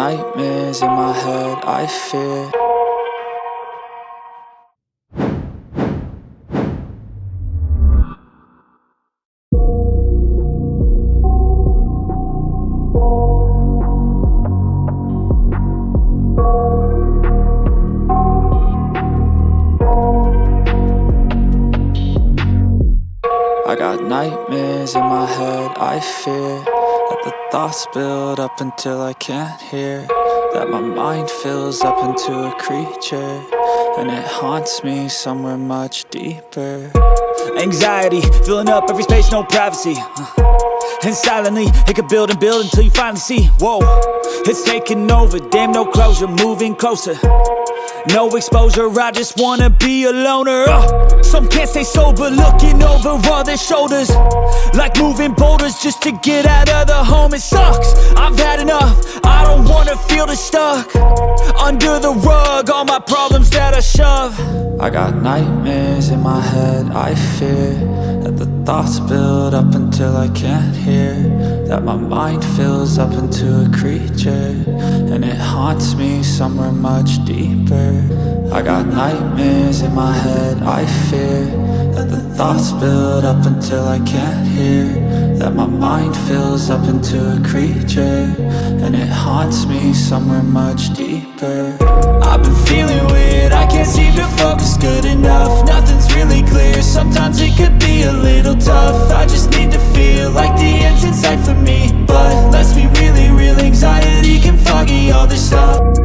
nightmares in my head, I fear. I got nightmares in my head, I fear that the thoughts build up until I can't hear, that my mind fills up into a creature, and it haunts me somewhere much deeper. Anxiety, filling up every space, no privacy. And silently, it could build and build until you finally see, whoa, it's taking over, damn no closure, moving closer. No exposure, I just wanna be a loner. Some can't stay sober, looking over all their shoulders, like moving boulders just to get out of the home. It sucks, I've had enough, I don't wanna feel the stuck under the rug, all my problems that I shove. I got nightmares in my head, I fear that the thoughts build up until I can't hear, that my mind fills up into a creature, and it haunts me somewhere much deeper. I got nightmares in my head, I fear that the thoughts build up until I can't hear, that my mind fills up into a creature, and it haunts me somewhere much deeper. I've been feeling weird, I can't seem to focus good enough. Nothing's really clear, sometimes it could be a little tough. I just need to feel like the end's in sight for me, but let's be really real, anxiety can foggy all this up.